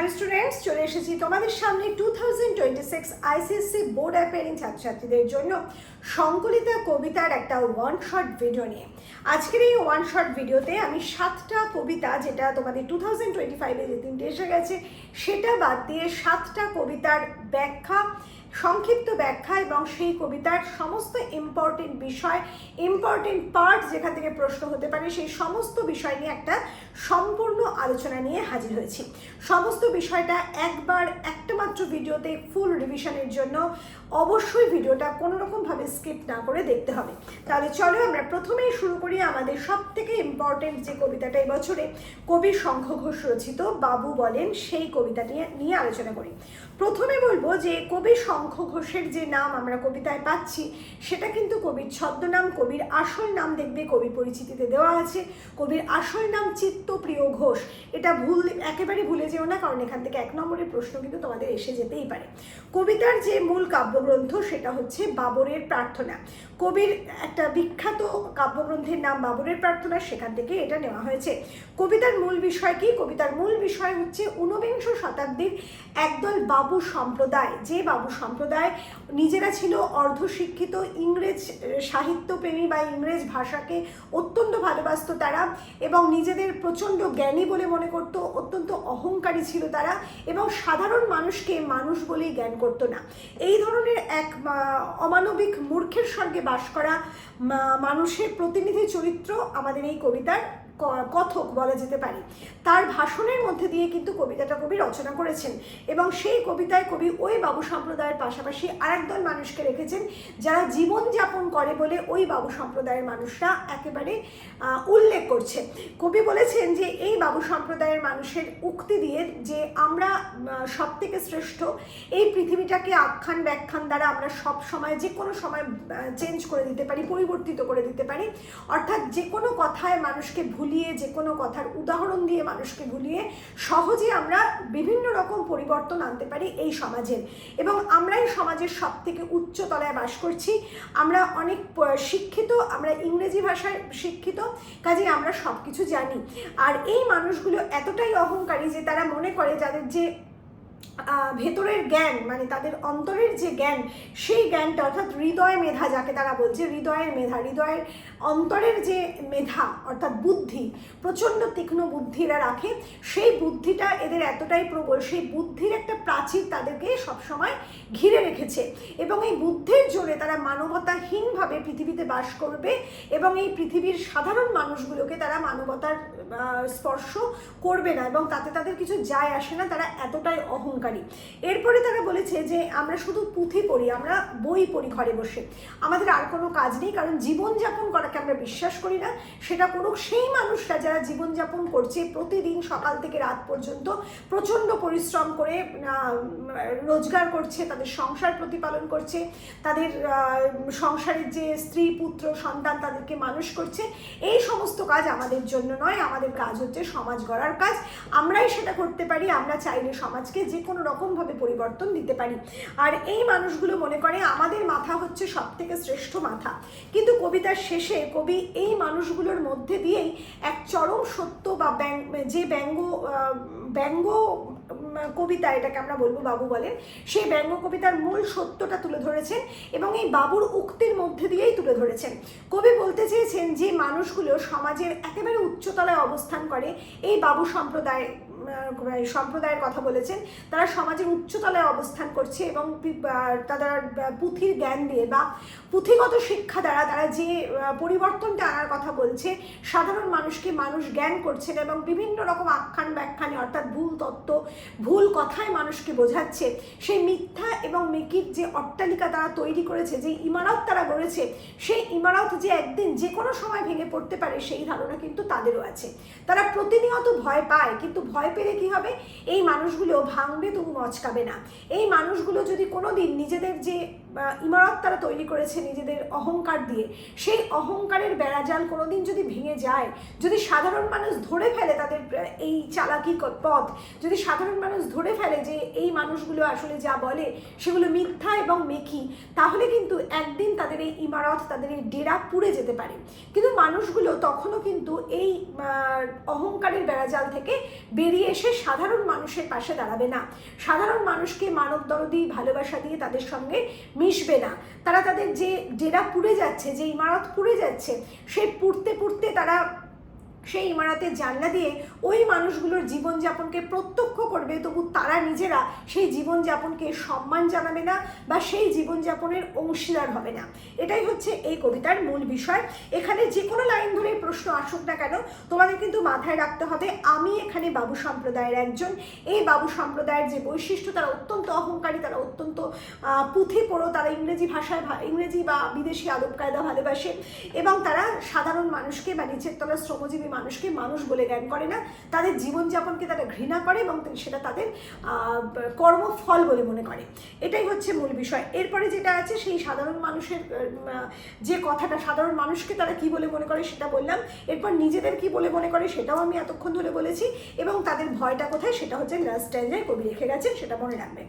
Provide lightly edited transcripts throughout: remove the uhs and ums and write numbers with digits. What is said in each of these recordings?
Hello students, চলে এসেছি তোমাদের সামনে 2026 আইসিএসসি বোর্ড অ্যাপিয়ারিং ছাত্রছাত্রীদের জন্য সংকলিত কবিতার একটা ওয়ান শট ভিডিও নিয়ে। আজকের এই ওয়ান শট ভিডিওতে আমি 7টা কবিতা, যেটা তোমাদের 2025-এ যে 3টে এসে গেছে সেটা বাদ দিয়ে 7টা কবিতার ব্যাখ্যা, সংক্ষিপ্ত ব্যাখ্যা এবং সেই কবিতার সমস্ত ইম্পর্টেন্ট বিষয়, ইম্পর্টেন্ট পার্ট যেখান থেকে প্রশ্ন হতে পারে সেই সমস্ত বিষয় নিয়ে একটা সম্পূর্ণ আলোচনা নিয়ে হাজির হয়েছি। সমস্ত বিষয়টা একবার একটা মাত্র ভিডিওতে ফুল রিভিশনের জন্য অবশ্যই ভিডিওটা কোনো রকমভাবে স্কিপ না করে দেখতে হবে। তাহলে চলো আমরা প্রথমেই শুরু করি আমাদের সব থেকে ইম্পর্টেন্ট যে কবিতাটা এবছরে কবি শঙ্খ ঘোষ রচিত বাবু বলেন সেই কবিতাটি নিয়ে আলোচনা করি। প্রথমে বলবো যে কবি শঙ্খ ঘোষের যে নাম আমরা কবিতায় পাচ্ছি সেটা কিন্তু কবির ছদ্মনাম। কবির আসল নাম দেখবে কবি পরিচিতিতে দেওয়া আছে, কবির আসল নাম চিত্তপ্রিয় ঘোষ। এটা একেবারে ভুলে যেও না, কারণ এখান থেকে 1 নম্বরের প্রশ্ন কিন্তু তোমাদের এসে যেতেই পারে। কবিতার যে মূল কাব্যগ্রন্থ সেটা হচ্ছে বাবরের প্রার্থনা। কবির একটা বিখ্যাত কাব্যগ্রন্থের নাম বাবরের প্রার্থনা, সেখান থেকে এটা নেওয়া হয়েছে। কবিতার মূল বিষয় কি? কবিতার মূল বিষয় হচ্ছে ঊনবিংশ শতাব্দীর একদল বাবু সম্প্রদায়, যে বাবু সম্প্রদায় নিজেরা ছিল অর্ধশিক্ষিত, ইংরেজ সাহিত্যপ্রেমী বা ইংরেজ ভাষাকে অত্যন্ত ভালোবাসত তারা, এবং নিজেদের প্রচণ্ড জ্ঞানী বলে মনে করত, অত্যন্ত অহংকারী ছিল তারা, এবং সাধারণ মানুষকে মানুষ বলেই জ্ঞান করতো না। এই ধরনের এক অমানবিক মূর্খের স্বর্গে বাস করা মানুষের প্রতিনিধি চরিত্র আমাদের এই কবিতার কথক বলা যেতে পারে। তার ভাষণের মধ্যে দিয়ে কিন্তু কবিতাটা কবি রচনা করেছেন, এবং সেই কবিতায় কবি ওই বাবু সম্প্রদায়ের পাশাপাশি আরেক দল মানুষকে রেখেছেন যারা জীবনযাপন করে বলে ওই বাবু সম্প্রদায়ের মানুষরা একেবারে উল্লেখ করছে। কবি বলেছেন যে এই বাবু সম্প্রদায়ের মানুষের উক্তি দিয়ে যে আমরা সব থেকে শ্রেষ্ঠ, এই পৃথিবীটাকে আখ্যান ব্যাখ্যান দ্বারা আমরা সব সময় যে কোনো সময় চেঞ্জ করে দিতে পারি, পরিবর্তিত করে দিতে পারি। অর্থাৎ যে কোনো কথায় মানুষকে ভুলিয়ে, যে কোনো কথার উদাহরণ দিয়ে মানুষকে ভুলিয়ে সহজে আমরা বিভিন্ন রকম পরিবর্তন আনতে পারি এই সমাজের, এবং আমরাই সমাজের সব থেকে উচ্চ তলায় বাস করছি। আমরা অনেক শিক্ষিত, আমরা ইংরেজি ভাষায় শিক্ষিত, কাজে আমরা সব কিছু জানি। আর এই মানুষগুলো এতটাই অহংকারী যে তারা মনে করে যাদের যে ভেতরের জ্ঞান, মানে তাদের অন্তরের যে জ্ঞান, সেই জ্ঞানটা অর্থাৎ হৃদয় মেধা যাকে তারা বলছে, হৃদয়ের মেধা, হৃদয়ের অন্তরের যে মেধা অর্থাৎ বুদ্ধি, প্রচণ্ড তীক্ষ্ণ বুদ্ধি এরা রাখে। সেই বুদ্ধিটা এদের এতটাই প্রবল, সেই বুদ্ধির একটা প্রাচীর তাদেরকে সবসময় ঘিরে রেখেছে, এবং এই বুদ্ধির জোরে তারা মানবতাহীনভাবে পৃথিবীতে বাস করবে, এবং এই পৃথিবীর সাধারণ মানুষগুলোকে তারা মানবতার স্পর্শ করবে না, এবং তাতে তাদের কিছু যায় আসে না, তারা এতটাই অহংকারী। এরপরে তারা বলেছে যে আমরা শুধু পুঁথি পড়ি, আমরা বই পড়ি ঘরে বসে, আমাদের আর কোনো কাজ নেই, কারণ জীবনযাপন করাকে আমরা বিশ্বাস করি না। সেটা করুক সেই মানুষরা যারা জীবনযাপন করছে প্রতিদিন সকাল থেকে রাত পর্যন্ত প্রচণ্ড পরিশ্রম করে রোজগার করছে, তাদের সংসার প্রতিপালন করছে, তাদের সংসারের যে স্ত্রী পুত্র সন্তান তাদেরকে মানুষ করছে। এই সমস্ত কাজ আমাদের জন্য নয়, আমাদের কাজ হচ্ছে সমাজ গড়ার কাজ। আমরাই সেটা করতে পারি, আমরা চাইলে সমাজকে যে কোনো রকমভাবে পরিবর্তন দিতে পারি। আর এই মানুষগুলো মনে করে আমাদের মাথা হচ্ছে সব থেকে শ্রেষ্ঠ মাথা। কিন্তু কবিতার শেষে কবি এই মানুষগুলোর মধ্যে দিয়েই এক চরম সত্য বা যে ব্যঙ্গ কবিতা, এটাকে আমরা বলবো বাবু বলেন, সেই ব্যঙ্গ কবিতার মূল সত্যটা তুলে ধরেছেন, এবং এই বাবুর উক্তির মধ্যে দিয়েই তুলে ধরেছেন। কবি বলতে চেয়েছেন যে মানুষগুলো সমাজের একেবারে উচ্চতলায় অবস্থান করে, এই বাবু সম্প্রদায়ের কথা বলেছেন, তারা সমাজের উচ্চতলায় অবস্থান করছে, এবং তারা পুঁথির জ্ঞান দিয়ে বা পুঁথিগত শিক্ষা দ্বারা তারা যে পরিবর্তনটা আনার কথা বলছে, সাধারণ মানুষকে মানুষ জ্ঞান করছেন, এবং বিভিন্ন রকম আখ্যান ব্যাখ্যানে অর্থাৎ ভুল তত্ত্ব, ভুল কথায় মানুষকে বোঝাচ্ছে। সেই মিথ্যা এবং মেকির যে অট্টালিকা তারা তৈরি করেছে, যে ইমারত তারা গড়েছে, সেই ইমারত যে একদিন যে কোনো সময় ভেঙে পড়তে পারে সেই ধারণা কিন্তু তাদেরও আছে। তারা প্রতিনিয়ত ভয় পায়, কিন্তু ভয় পেলে কি হবে? এই মানুষগুলো ভাঙবে তবু মচকাবে না। এই মানুষগুলো যদি কোনো দিন নিজেদের যে ইমারত তারা তৈরি করেছে নিজেদের অহংকার দিয়ে, সেই অহংকারের বেড়াজাল কোনোদিন যদি ভেঙে যায়, যদি সাধারণ মানুষ ধরে ফেলে তাদের এই চালাকি পথ, যদি সাধারণ মানুষ ধরে ফেলে যে এই মানুষগুলো আসলে যা বলে সেগুলো মিথ্যা এবং মেকি, তাহলে কিন্তু একদিন তাদের এই ইমারত, তাদের এই ডেরা পুড়ে যেতে পারে। কিন্তু মানুষগুলো তখনও কিন্তু এই অহংকারের বেড়াজাল থেকে বেরিয়ে এসে সাধারণ মানুষের পাশে দাঁড়াবে না, সাধারণ মানুষকে মানব দরদি ভালোবাসা দিয়ে তাদের সঙ্গে মিশবে না। তারা তাদের যে ডেরা পুড়ে যাচ্ছে, যে ইমারত পুড়ে যাচ্ছে, সেই পুড়তে পুড়তে তারা সেই ইমারতের জানলা দিয়ে ওই মানুষগুলোর জীবনযাপনকে প্রত্যক্ষ করবে, তবু তারা নিজেরা সেই জীবনযাপনকে সম্মান জানাবে না বা সেই জীবনযাপনের অংশীদার হবে না। এটাই হচ্ছে এই কবিতার মূল বিষয়। এখানে যে কোনো লাইন ধরে প্রশ্ন আসুক না কেন, তোমাদের কিন্তু মাথায় রাখতে হবে আমি এখানে বাবু সম্প্রদায়ের একজন। এই বাবু সম্প্রদায়ের যে বৈশিষ্ট্য, তারা অত্যন্ত অহংকারী, তারা অত্যন্ত পুঁথিপড়ো, তারা ইংরেজি বা বিদেশি আদব কায়দা ভালোবাসে এবং তারা সাধারণ মানুষকে বা নিচের তলার শ্রমজীবী মানুষকে মানুষ বলে জ্ঞান করে না, তাদের জীবনযাপনকে তারা ঘৃণা করে এবং সেটা তাদের কর্মফল বলে মনে করে। এটাই হচ্ছে মূল বিষয়। এরপরে যেটা আছে সেই সাধারণ মানুষের যে কথাটা, সাধারণ মানুষকে তারা কি বলে মনে করে সেটা বললাম, এরপর নিজেদের কি বলে মনে করে সেটাও আমি এতক্ষণ ধরে বলেছি, এবং তাদের ভয়টা কোথায় সেটা হচ্ছে লাস্ট স্ট্যান্ডায় কবি রেখে গেছেন, সেটা মনে রাখবে।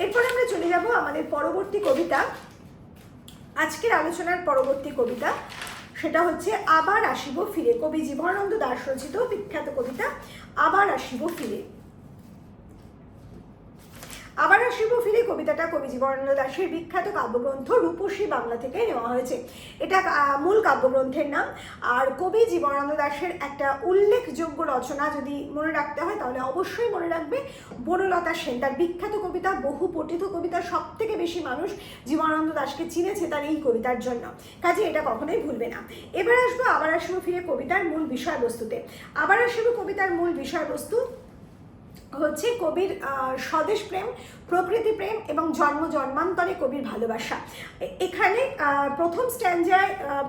এরপরে আমরা চলে যাব আমাদের পরবর্তী কবিতা, আজকের আলোচনার পরবর্তী কবিতা, সেটা হচ্ছে আবার আসিব ফিরে, কবি জীবনানন্দ দাশ রচিত বিখ্যাত কবিতা আবার আসিব ফিরে। আবার আসিব ফিরে কবিতাটা কবি জীবনানন্দ দাশের বিখ্যাত কাব্যগ্রন্থ রূপসী বাংলা থেকে নেওয়া হয়েছে। এটা মূল কাব্যগ্রন্থের নাম। আর কবি জীবনানন্দ দাশের একটা উল্লেখযোগ্য রচনা যদি মনে রাখতে হয় তাহলে অবশ্যই মনে রাখবে বনলতা সেন, তার বিখ্যাত কবিতা, বহু পঠিত কবিতা, সব থেকে বেশি মানুষ জীবনানন্দ দাশকে চিনেছে তার এই কবিতার জন্য, কাজে এটা কখনোই ভুলবে না। এবার আসবো আবার আসিব ফিরে কবিতার মূল বিষয়বস্তুতে। আবার আসিব কবিতার মূল বিষয়বস্তু হচ্ছে কবির স্বদেশ প্রেম, প্রকৃতি প্রেম এবং জন্ম জন্মান্তরে কবির ভালোবাসা। এখানে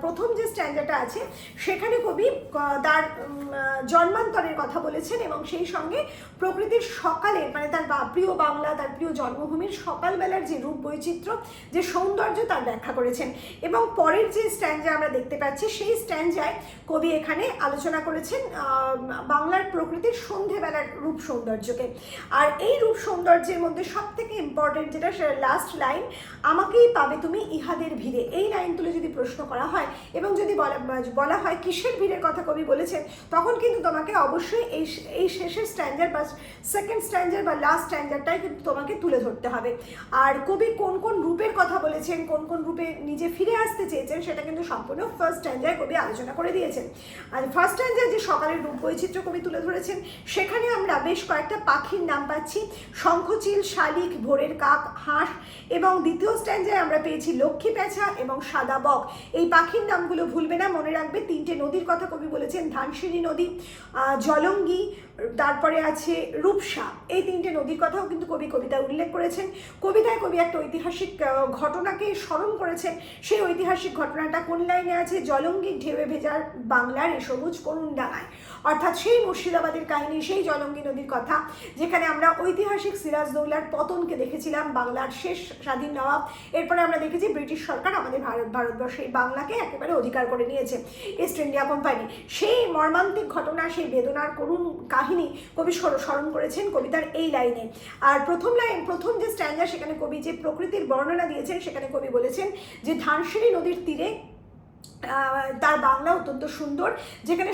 প্রথম যে স্ট্যান্ডাটা আছে সেখানে কবি তার জন্মান্তরের কথা বলেছেন এবং সেই সঙ্গে প্রকৃতির সকালের, মানে তার প্রিয় বাংলা, তার প্রিয় জন্মভূমির সকালবেলার যে রূপ বৈচিত্র্য, যে সৌন্দর্য তার ব্যাখ্যা করেছেন। এবং পরের যে স্ট্যান্ডা আমরা দেখতে পাচ্ছি সেই স্ট্যান্ডায় কবি এখানে আলোচনা করেছেন বাংলার প্রকৃতির সন্ধেবেলার রূপ সৌন্দর্যকে। আর এই রূপ সৌন্দর্যের মধ্যে সব থেকে ইম্পর্টেন্ট যেটা, সেটা লাস্ট লাইন, আমাকেই পাবে তুমি ইহাদের ভিড়ে। এই লাইন তুলে যদি প্রশ্ন করা হয় এবং যদি বলা হয় কিসের ভিড়ের কথা কবি বলেছেন, তখন কিন্তু তোমাকে অবশ্যই এই শেষের স্ট্যান্ডার বা সেকেন্ড স্ট্যান্ডার বা লাস্ট স্ট্যান্ডারটাই কিন্তু তোমাকে তুলে ধরতে হবে। আর কবি কোন কোন রূপের কথা বলেছেন, কোন কোন রূপে নিজে ফিরে আসতে চেয়েছেন, সেটা কিন্তু সম্পূর্ণ ফার্স্ট স্ট্যান্ডায় কবি আলোচনা করে দিয়েছেন। আর ফার্স্ট স্ট্যান্ডায় যে সকালের রূপ বৈচিত্র্য কবি তুলে ধরেছেন, সেখানে আমরা বেশ কয়েকটা পাখির নাম পাচ্ছি, শঙ্খচিল, শালিক, ভোরের কাক, হাঁস, এবং দ্বিতীয় স্ট্যান্ডায় আমরা পেয়েছি লক্ষ্মী পেঁচা এবং সাদা বক। এই পাখির নামগুলো ভুলবে না, মনে রাখবে। তিনটে নদীর কথা কবি বলেছেন, ধানসিঁড়ি নদী, জলঙ্গি, তারপরে আছে রূপসা। এই তিনটে নদীর কথাও কিন্তু কবি কবিতায় উল্লেখ করেছেন। কবিতায় কবি একটা ঐতিহাসিক ঘটনাকে স্মরণ করেছেন। সেই ঐতিহাসিক ঘটনাটা কোন লাইনে আছে, জলঙ্গির ঢেউয়ে ভেজার বাংলার এ সবুজ করুণ ডাঙায়, অর্থাৎ সেই মুর্শিদাবাদের কাহিনী, সেই জলঙ্গি নদীর কথা, যেখানে আমরা ঐতিহাসিক সিরাজদৌল্লার পতনকে দেখেছিলাম, বাংলার শেষ স্বাধীন নবাব। এরপরে আমরা দেখেছি ব্রিটিশ সরকার আমাদের ভারতবর্ষের বাংলাকে একেবারে অধিকার করে নিয়েছে, ইস্ট ইন্ডিয়া কোম্পানি। সেই মর্মান্তিক ঘটনা, সেই বেদনার করুণ কাহিনী কবি স্মরণ করেছেন কবিতার এই লাইনে। আর প্রথম যে স্ট্যান্ডা, সেখানে কবি যে প্রকৃতির বর্ণনা দিয়েছেন, সেখানে কবি বলেছেন যে ধানসিঁড়ি নদীর তীরে তার বাংলা অত্যন্ত সুন্দর, যেখানে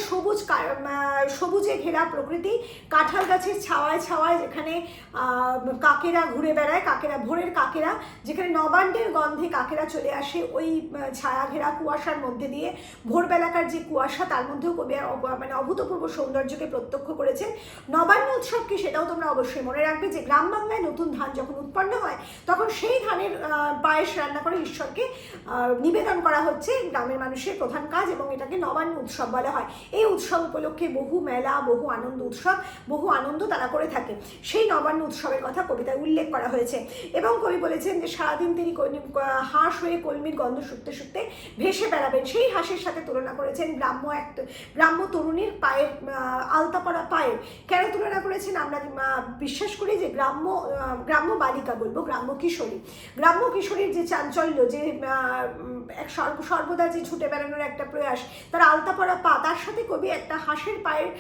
সবুজে ঘেরা প্রকৃতি, কাঁঠাল গাছের ছাওয়ায় ছাওয়ায় যেখানে কাকেরা ঘুরে বেড়ায়, ভোরের কাকেরা, যেখানে নবান্নের গন্ধে কাকেরা চলে আসে ওই ছায়া ঘেরা কুয়াশার মধ্যে দিয়ে, ভোরবেলাকার যে কুয়াশা তার মধ্যেও কবি মানে অভূতপূর্ব সৌন্দর্যকে প্রত্যক্ষ করেছেন। নবান্ন উৎসব কি সেটাও তোমরা অবশ্যই মনে রাখবে, যে গ্রাম বাংলায় নতুন ধান যখন উৎপন্ন হয় তখন সেই ধানের পায়েস রান্না করে ঈশ্বরকে নিবেদন করা হচ্ছে গ্রামের গ্রামের মানুষের প্রধান কাজ এবং এটাকে নবান্ন উৎসব বলা হয়। এই উৎসব উপলক্ষে বহু মেলা, বহু আনন্দ উৎসব, বহু আনন্দ তারা করে থাকে। সেই নবান্ন উৎসবের কথা কবিতায় উল্লেখ করা হয়েছে এবং কবি বলেছেন যে সারাদিন তিনি হাঁস হয়ে কলমির গন্ধ শুকতে শুকতে ভেসে বেড়াবেন। সেই হাঁসের সাথে তুলনা করেছেন গ্রাম্য তরুণীর পায়ের আলতা পরা পায়ের। কেন তুলনা করেছেন? আমরা বিশ্বাস করি যে গ্রাম্য বালিকা বলবো, গ্রাম্য কিশোরীর যে চাঞ্চল্য, যে এক সর্বদা যে ছুটে বেড়ানোর একটা প্রয়াস, তার আলতা পরা পা, তার সাথে কবি একটা হাঁসের পায়ের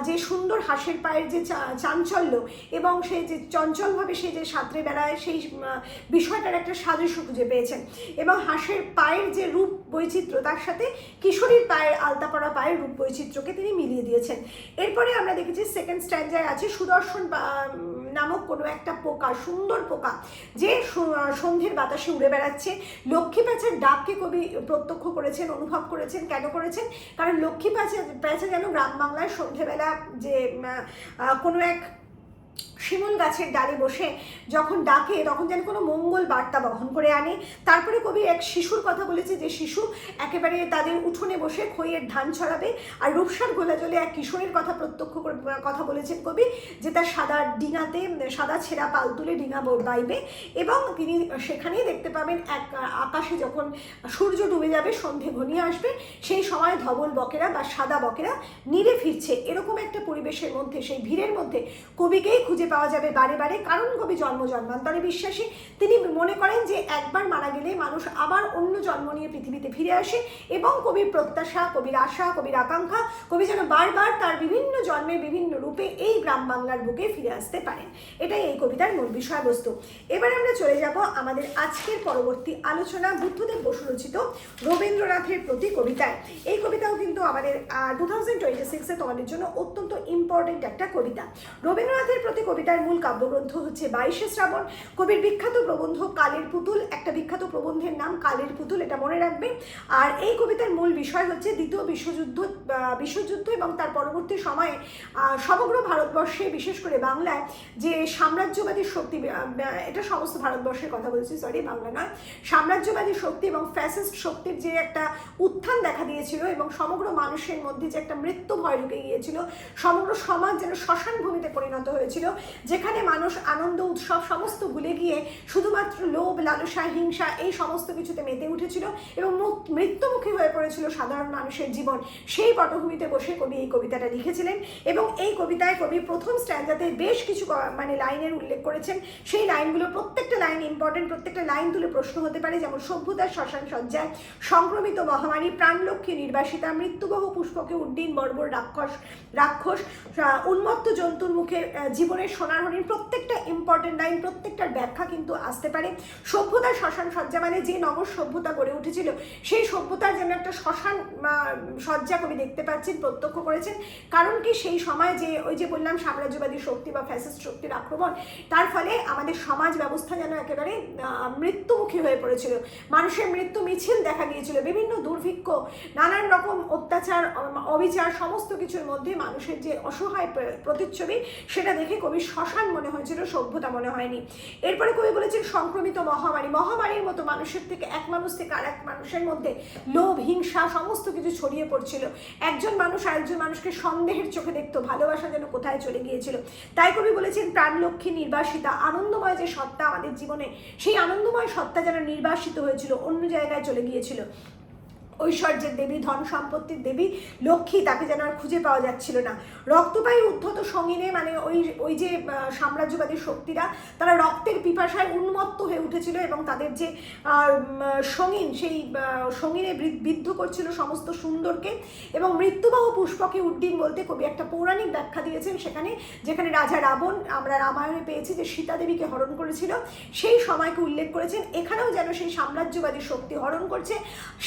যে সুন্দর হাঁসের পায়ের যে চাঞ্চল্য এবং সেই যে চঞ্চলভাবে সে যে সাঁতরে বেড়ায়, সেই বিষয়টার একটা সাদৃশ্য খুঁজে পেয়েছেন এবং হাঁসের পায়ের যে রূপ বৈচিত্র্য তার সাথে কিশোরীর পায়ের আলতা পরা পায়ের রূপ বৈচিত্র্যকে তিনি মিলিয়ে দিয়েছেন। এরপরে আমরা দেখেছি সেকেন্ড স্ট্যান্ডায় আছে সুদর্শন নামক কোনো একটা পোকা, সুন্দর পোকা, যে সন্ধ্যের বাতাসে উড়ে বেড়াচ্ছে। লক্ষ্মী প্যাঁচার ডাককে কবি প্রত্যক্ষ করেছেন, অনুভব করেছেন। কেন করেছেন? কারণ লক্ষ্মী প্যাঁচা যেন গ্রাম বাংলায় সন্ধ্যেবেলা যে কোনো এক শিমুল গাছের ডালে বসে যখন ডাকে তখন যেন কোনো মঙ্গল বার্তা বহন করে আনে। তারপরে কবি এক শিশুর কথা বলেছে, যে শিশু একেবারে তাদের উঠোনে বসে খইয়ের ধান ছড়াবে। আর রূপসার গোলা জলে এক কিশোরের কথা কথা বলেছেন কবি, যে তার সাদা ডিঙাতে সাদা ছেঁড়া পাল তুলে ডিঙা বাইবে এবং তিনি সেখানেই দেখতে পাবেন এক আকাশে যখন সূর্য ডুবে যাবে, সন্ধে ঘনিয়ে আসবে, সেই সময় ধবল বকেরা বা সাদা বকেরা নীড়ে ফিরছে। এরকম একটা পরিবেশের মধ্যে, সেই ভিড়ের মধ্যে কবিকেই খুঁজে পাওয়া যাবে বারে বারে। কারণ কবি জন্মান্তরে বিশ্বাসী। তিনি মনে করেন যে একবার মারা গেলে মানুষ আবার অন্য জন্ম নিয়ে পৃথিবীতে ফিরে আসে এবং কবির প্রত্যাশা, কবির আশা, কবির আকাঙ্ক্ষা, কবি যেন বারবার তার বিভিন্ন জন্মে বিভিন্ন রূপে এই গ্রাম বাংলার বুকে ফিরে আসতে পারেন। এটাই এই কবিতার মূল বিষয়বস্তু। এবার আমরা চলে যাব আমাদের আজকের পরবর্তী আলোচনা, বুদ্ধদেব বসু রচিত রবীন্দ্রনাথের প্রতি কবিতায়। এই কবিতাও কিন্তু আমাদের 2026-এ তোমাদের জন্য অত্যন্ত ইম্পর্টেন্ট একটা কবিতা। রবীন্দ্রনাথের প্রতি কবিতার মূল কাব্যগ্রন্থ হচ্ছে 22শে শ্রাবণ। কবির বিখ্যাত প্রবন্ধ কালের পুতুল, একটা বিখ্যাত প্রবন্ধের নাম কালের পুতুল, এটা মনে রাখবে। আর এই কবিতার মূল বিষয় হচ্ছে দ্বিতীয় বিশ্বযুদ্ধ এবং তার পরবর্তী সময়ে সমগ্র ভারতবর্ষে, বিশেষ করে বাংলায় যে সাম্রাজ্যবাদী শক্তি, এটা সমস্ত ভারতবর্ষের কথা বলছি, সরি বাংলা নয়, সাম্রাজ্যবাদী শক্তি এবং ফ্যাসিস্ট শক্তির যে একটা উত্থান দেখা দিয়েছিল এবং সমগ্র মানুষের মধ্যে যে একটা মৃত্যু ভয় ঢুকে গিয়েছিল, সমগ্র সমাজ যেন শ্মশান ভূমিতে পরিণত হয়েছিল, যেখানে মানুষ আনন্দ উৎসব সমস্ত ভুলে গিয়ে শুধুমাত্র লোভ, লালসা, হিংসা এই সমস্ত কিছুতে মেতে উঠেছিল এবং মৃত্যুমুখী হয়ে পড়েছিল সাধারণ মানুষের জীবন। সেই পটভূমিতে বসে কবি এই কবিতাটা লিখেছিলেন এবং এই কবিতায় কবি প্রথম স্ট্যান্ডাতে বেশ কিছু লাইনের উল্লেখ করেছেন। সেই লাইনগুলো প্রত্যেকটা লাইন ইম্পর্টেন্ট, প্রত্যেকটা লাইন তুলে প্রশ্ন হতে পারে, যেমন সভ্যতার শ্মশান সজ্জায়, সংক্রমিত মহামারী, প্রাণলক্ষ্মী নির্বাসিতা, মৃত্যুবহ পুষ্পকে উড্ডীন বর্বর রাক্ষস, উন্মত্ত জন্তুর মুখের জীবনের সোনার হরিণ, প্রত্যেকটা ইম্পর্টেন্ট লাইন, প্রত্যেকটার ব্যাখ্যা কিন্তু আসতে পারে। সভ্যতার শ্মশান সজ্জা মানে যে নগর সভ্যতা গড়ে উঠেছিল, সেই সভ্যতার যেন একটা শ্মশান সজ্জা কবি দেখতে পাচ্ছেন, প্রত্যক্ষ করেছেন। কারণ কি, সেই সময় যে ওই যে বললাম সাম্রাজ্যবাদী শক্তি বা ফ্যাসিস্ট শক্তির আক্রমণ, তার ফলে আমাদের সমাজ ব্যবস্থা যেন একেবারে মৃত্যুমুখী হয়ে পড়েছিল। মানুষের মৃত্যু মিছিল দেখা গিয়েছিল, বিভিন্ন দুর্ভিক্ষ, নানান রকম অত্যাচার, অবিচার, সমস্ত কিছুর মধ্যে মানুষের যে অসহায় প্রতিচ্ছবি, সেটা দেখে কবি শ্মশান মনে হয়েছিল, সভ্যতা মনে হয়নি। এরপরে কবি বলেছেন সংক্রমিত মহামারীর মতো মানুষের থেকে এক মানুষ থেকে আর এক মানুষের মধ্যে লোভ, হিংসা সমস্ত কিছু ছড়িয়ে পড়ছিল। একজন মানুষ আরেকজন মানুষকে সন্দেহের চোখে দেখতো, ভালোবাসা যেন কোথায় চলে গিয়েছিল। তাই কবি বলেছেন প্রাণলক্ষ্মী নির্বাসিতা, আনন্দময় যে সত্তা আমাদের জীবনে, সেই আনন্দময় সত্তা যেন নির্বাসিত হয়েছিল, অন্য জায়গায় চলে গিয়েছিল। ঐশ্বর্যের দেবী, ধন সম্পত্তির দেবী লক্ষ্মী, তাকে যেন আর খুঁজে পাওয়া যাচ্ছিল না। রক্তপায়ী উদ্ধত সঙ্গিনে মানে ওই যে সাম্রাজ্যবাদী শক্তিরা, তারা রক্তের পিপাসায় উন্মত্ত হয়ে উঠেছিল এবং তাদের যে সঙ্গিন, সেই সঙ্গিনে বিদ্ধ করছিল সমস্ত সুন্দরকে। এবং মৃত্যুবহ পুষ্পকে উড্ডীন বলতে কবি একটা পৌরাণিক ব্যাখ্যা দিয়েছেন সেখানে, যেখানে রাজা রাবণ, আমরা রামায়ণে পেয়েছি যে সীতা দেবীকে হরণ করেছিল, সেই সময়কে উল্লেখ করেছেন। এখানেও যেন সেই সাম্রাজ্যবাদী শক্তি হরণ করছে।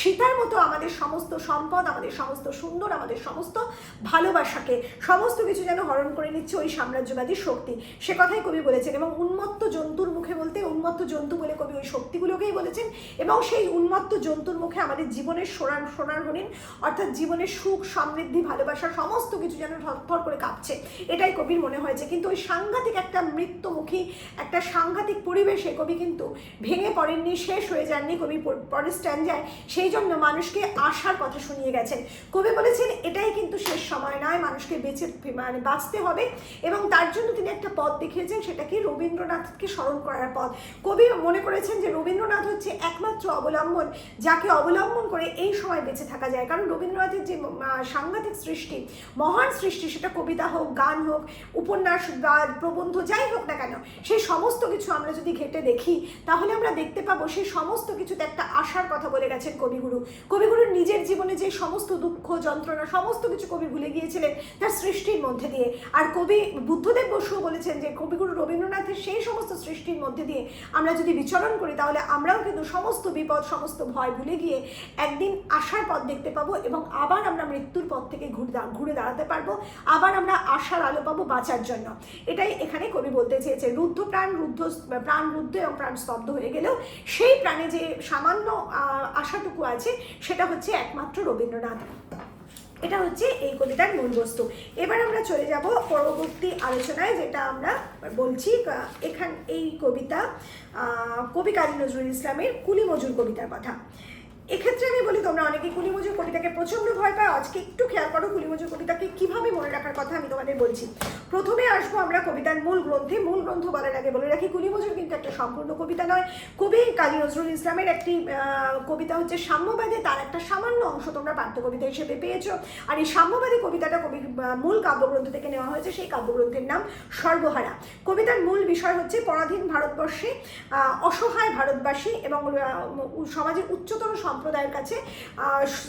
সীতার মতো আমাদের সমস্ত সম্পদ, আমাদের সমস্ত সুন্দর, আমাদের সমস্ত ভালোবাসাকে, সমস্ত কিছু যেন হরণ করে নিচ্ছে ওই সাম্রাজ্যবাদী শক্তি, সে কথাই কবি বলেছেন। এবং উন্মত্ত জন্তুর মুখে বলতে উন্মত্ত জন্তু বলে কবি ওই শক্তিগুলোকেই বলেছেন। এবং সেই উন্মত্ত জন্তুর মুখে আমাদের জীবনের সোনার হরিণ, অর্থাৎ জীবনের সুখ, সমৃদ্ধি, ভালোবাসা সমস্ত কিছু যেন থরথর করে কাঁপছে, এটাই কবির মনে হয়েছে। কিন্তু ওই সাংঘাতিক একটা মৃত্যুমুখী, একটা সাংঘাতিক পরিবেশে কবি কিন্তু ভেঙে পড়েননি, শেষ হয়ে যাননি কবি পরের স্ট্যান্ডায়। সেই জন্য মানুষ মানুষকে আশার কথা শুনিয়ে গেছেন। কবি বলেছেন এটাই কিন্তু শেষ সময় নয়, মানুষকে বাঁচতে হবে, এবং তার জন্য তিনি একটা পথ দেখিয়েছেন, সেটা কি রবীন্দ্রনাথকে স্মরণ করার পথ। কবি মনে করেছেন যে রবীন্দ্রনাথ হচ্ছে একমাত্র অবলম্বন, যাকে অবলম্বন করে এই সময় বেঁচে থাকা যায়। কারণ রবীন্দ্রনাথের যে সাংঘাতিক সৃষ্টি, মহান সৃষ্টি, সেটা কবিতা হোক, গান হোক, উপন্যাস বা প্রবন্ধ যাই হোক না কেন, সেই সমস্ত কিছু আমরা যদি ঘেটে দেখি তাহলে আমরা দেখতে পাবো সেই সমস্ত কিছুতে একটা আশার কথা বলে গেছেন কবিগুরু। কবিগুরুর নিজের জীবনে যে সমস্ত দুঃখ যন্ত্রণা সমস্ত কিছু কবি ভুলে গিয়েছিলেন তার সৃষ্টির মধ্যে দিয়ে। আর কবি বুদ্ধদেব বসুও বলেছেন যে কবিগুরু রবীন্দ্রনাথের সেই সমস্ত সৃষ্টির মধ্যে দিয়ে আমরা যদি বিচরণ করি তাহলে আমরাও কিন্তু সমস্ত বিপদ সমস্ত ভয় ভুলে গিয়ে একদিন আশার পথ দেখতে পাবো, এবং আবার আমরা মৃত্যুর পথ থেকে ঘুরে দাঁড়াতে পারবো, আবার আমরা আশার আলো পাবো বাঁচার জন্য। এটাই এখানে কবি বলতে চেয়েছে। প্রাণ রুদ্ধ এবং প্রাণ স্তব্ধ হয়ে গেলেও সেই প্রাণে যে সামান্য আশাটুকু আছে সেটা হচ্ছে একমাত্র রবীন্দ্রনাথ। এটা হচ্ছে এই কবিতার মূল বস্তু। এবার আমরা চলে যাব পরবর্তী আলোচনায়, যেটা আমরা বলছি এই কবিতা কবি কাজী নজরুল ইসলামের কুলি মজুর কবিতার কথা। এক্ষেত্রে আমি বলি, তোমরা অনেকে কুলি মজুর কবিতাকে প্রচণ্ড ভয় পাও। আজকে একটু খেয়াল করো কুলি মজুর কবিতাকে কিভাবে মনে রাখার কথা আমি তোমাদের বলছি। প্রথমে আসবো আমরা কবিতার মূল গ্রন্থে। মূল গ্রন্থ বলার আগে বলে রাখি কুলি মজুর কিন্তু একটা সম্পূর্ণ কবিতা নয়। কবি কাজী নজরুল ইসলামের একটি কবিতা হচ্ছে সাম্যবাদী, তার একটা সামান্য অংশ তোমরা পাঠ্য কবিতা হিসেবে পেয়েছো। আর এই সাম্যবাদী কবিতাটা কবির মূল কাব্যগ্রন্থ থেকে নেওয়া হয়েছে। সেই কাব্যগ্রন্থের নাম সর্বহারা। কবিতার মূল বিষয় হচ্ছে পরাধীন ভারতবর্ষে অসহায় ভারতবাসী এবং সমাজের উচ্চতর সম্প্রদায়ের কাছে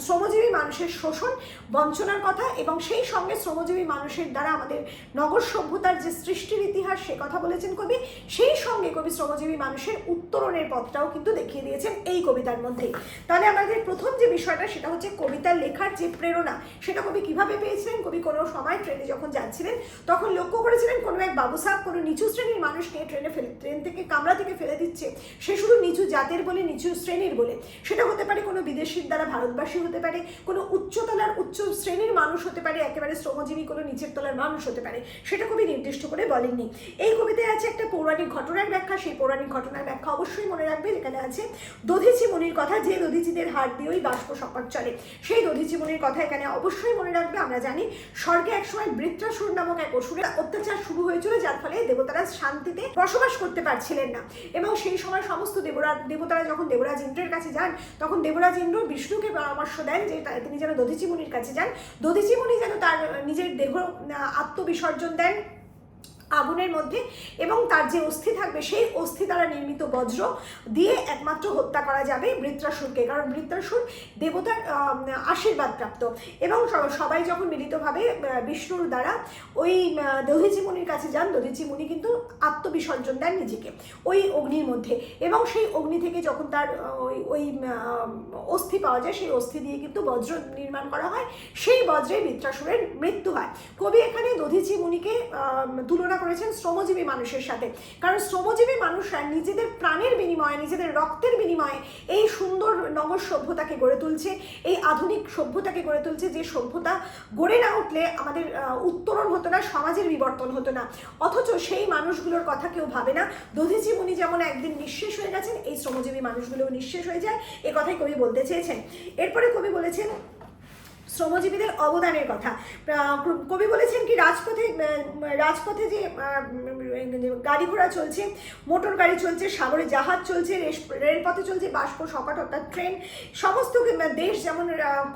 শ্রমজীবী মানুষের শোষণ বঞ্চনার কথা, এবং সেই সঙ্গে শ্রমজীবী মানুষের দ্বারা আমাদের নগর সভ্যতার যে সৃষ্টির ইতিহাস সে কথা বলেছেন কবি। সেই সঙ্গে কবি শ্রমজীবী মানুষের উত্তরণের পথটাও কিন্তু দেখিয়ে দিয়েছেন এই কবিতার মধ্যেই। তাহলে আমাদের প্রথম যে বিষয়টা সেটা হচ্ছে কবিতার লেখার যে প্রেরণা, সেটা কবি কিভাবে পেয়েছিলেন। কবি কোনো সময় ট্রেনে যখন যাচ্ছিলেন তখন লক্ষ্য করেছিলেন কোনো এক বাবু সাহেব কোনো নিচু শ্রেণীর মানুষকে ট্রেন থেকে কামরা থেকে ফেলে দিচ্ছে। সে শুধু নিচু জাতের বলে, নিচু শ্রেণীর বলে। সেটা হতে পারে কোনো বিদেশির দ্বারা ভারতবাসী হতে পারে, কোনো উচ্চতলার উচ্চ শ্রেণীর মানুষ হতে পারে, একেবারে শ্রমজীবী কোনো নিচের তলার মানুষ হতে পারে। সেটা কবি নির্দিষ্ট করে বলেননি। এই কবিতায় আছে একটা পৌরাণিক ঘটনার ব্যাখ্যা। সেই পৌরাণিক ঘটনার ব্যাখ্যা অবশ্যই মনে রাখবে, যেখানে আছে দধিচি মুনির কথা, যে দধিচিদের হাড় দিয়েই বাষ্প সকট চলে। সেই দধিচি মুনির কথা এখানে অবশ্যই মনে রাখবে। আমরা জানি স্বর্গে একসময় বৃত্রাসুর নামক এক অসুরের অত্যাচার শুরু হয়েছিল, যার ফলে দেবতারা শান্তিতে বসবাস করতে পারছিলেন না। এবং সেই সময় সমস্ত দেবতারা যখন দেবরাজ ইন্দ্রের কাছে যান, তখন দেবরাজ ইন্দ্র বিষ্ণুকে পরামর্শ দেন যে তিনি যেন দধিচি মুনির কাছে যান। দধিচি মুনি যেন তার নিজের দেহ আত্মবিসর্জন দেন আগুনের মধ্যে, এবং তার যে অস্থি থাকবে সেই অস্থি দ্বারা নির্মিত বজ্র দিয়ে একমাত্র হত্যা করা যাবে বৃত্রাসুরকে, কারণ বৃত্রাসুর দেবতার আশীর্বাদ প্রাপ্ত। এবং সবাই যখন মিলিতভাবে বিষ্ণুর দ্বারা ওই দধিচি মুনির কাছে যান, দধিচি মুনি কিন্তু আত্মবিসর্জন দেন নিজেকে ওই অগ্নির মধ্যে, এবং সেই অগ্নি থেকে যখন তার ওই অস্থি পাওয়া যায়, সেই অস্থি দিয়ে কিন্তু বজ্র নির্মাণ করা হয়। সেই বজ্রে বৃত্রাসুরের মৃত্যু হয়। কবি এখানে দধিচি মুনিকে তুলনা করেছেন শ্রমজীবী মানুষের সাথে, কারণ শ্রমজীবী মানুষরা নিজেদের প্রাণের বিনিময়ে, নিজেদের রক্তের বিনিময়ে এই সুন্দর নগর সভ্যতাকে গড়ে তুলছে, এই আধুনিক সভ্যতাকে গড়ে তুলছে, যে সভ্যতা গড়ে না উঠলে আমাদের উত্তরণ হতো না, সমাজের বিবর্তন হতো না। অথচ সেই মানুষগুলোর কথা কেউ ভাবে না। দধিচি মুনি যেমন একদিন নিঃশেষ হয়ে গেছেন, এই শ্রমজীবী মানুষগুলোও নিঃশেষ হয়ে যায়, এ কথাই কবি বলতে চেয়েছেন। এরপরে কবি বলেছেন শ্রমজীবীদের অবদানের কথা। কবি বলেছেন কি রাজপথে যে গাড়ি ঘোড়া চলছে, মোটর গাড়ি চলছে, সাগরে জাহাজ চলছে, রেলপথে চলছে বাষ্প সকট অর্থাৎ ট্রেন, সমস্ত দেশ যেমন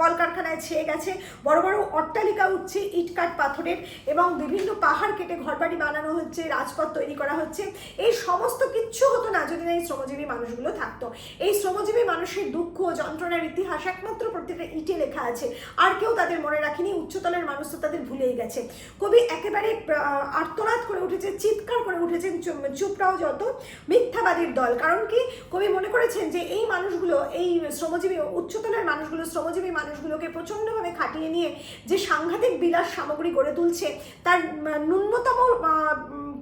কলকারখানায় ছেয়ে গেছে, বড় বড় অট্টালিকা উঠছে ইটকাঠ পাথরের, এবং বিভিন্ন পাহাড় কেটে ঘরবাড়ি বানানো হচ্ছে, রাজপথ তৈরি করা হচ্ছে। এই সমস্ত কিচ্ছু হতো না যদি না এই শ্রমজীবী মানুষগুলো থাকতো। এই শ্রমজীবী মানুষের দুঃখ যন্ত্রণার ইতিহাস একমাত্র প্রত্যেকটা ইটে লেখা আছে, আর কেউ তাদের মনে রাখেনি। উচ্চতলের মানুষ তো তাদের ভুলেই গেছে। কবি একেবারে আর্তনাদ করে উঠেছে, চিৎকার করে উঠেছেন, চুপরাও যত মিথ্যাবাদীর দল। কারণ কি, কবি মনে করেছেন যে এই মানুষগুলো, এই শ্রমজীবী উচ্চতলের মানুষগুলো শ্রমজীবী মানুষগুলোকে প্রচণ্ডভাবে খাটিয়ে নিয়ে যে সাংঘাতিক বিলাস সামগ্রী গড়ে তুলছে, তার ন্যূনতম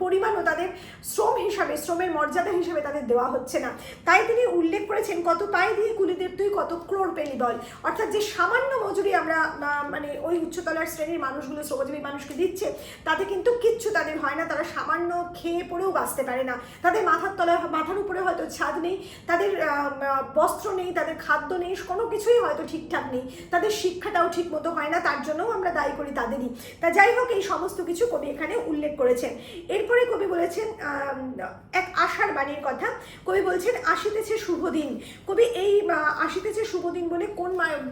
পরিমাণও তাদের শ্রম হিসাবে, শ্রমের মর্যাদা হিসাবে তাদের দেওয়া হচ্ছে না। তাই তিনি উল্লেখ করেছেন, কত পায়ে দিয়ে কুলিদের তুই কত ক্রোড় পেলি বল। অর্থাৎ যে সামান্য মজুরি আমরা মানে ওই উচ্চতলার শ্রেণীর মানুষগুলো, শ্রমজীবী মানুষকে দিচ্ছে, তাতে কিন্তু কিচ্ছু তাদের হয় না। তারা সামান্য খেয়ে পড়েও বাঁচতে পারে না। তাদের মাথার উপরে হয়তো ছাদ নেই, তাদের বস্ত্র নেই, তাদের খাদ্য নেই, কোনো কিছুই হয়তো ঠিকঠাক নেই, তাদের শিক্ষাটাও ঠিক মতো হয় না, তার জন্যও আমরা দায়ী করি তাদেরই। তা যাই হোক, এই সমস্ত কিছু কবি এখানে উল্লেখ করেছেন। এরপরে কবি বলেছেন এক আশার বাণীর কথা। কবি বলছেন আসিতেছে শুভ দিন। কবি এই আসিতেছে শুভ দিন বলে কোন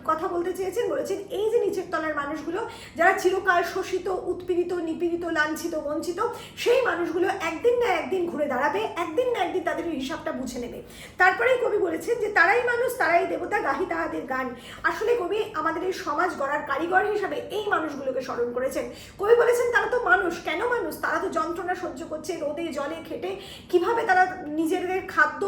কথা বলতে চেয়েছেন? বলেছেন এই যে নিচের তলার মানুষগুলো, যারা চিরকাল শোষিত, উৎপীড়িত, নিপীড়িত, লাঞ্ছিত, বঞ্চিত, সেই মানুষগুলো একদিন না একদিন ঘুরে দাঁড়াবে, একদিন না একদিন তাদের হিসাবটা বুঝে নেবে। তারপরেই কবি বলেছেন যে তারাই মানুষ, তারাই দেবতা, গাহি তাহাদের গান। আসলে কবি আমাদের এই সমাজ গড়ার কারিগর হিসাবে এই মানুষগুলোকে স্মরণ করেছেন। কবি বলেছেন তারা তো মানুষ। কেন মানুষ? তারা তো যন্ত্রণা সহ্য করছে, রোদে জলে খেটে কিভাবে তারা নিজেদের খাদ্য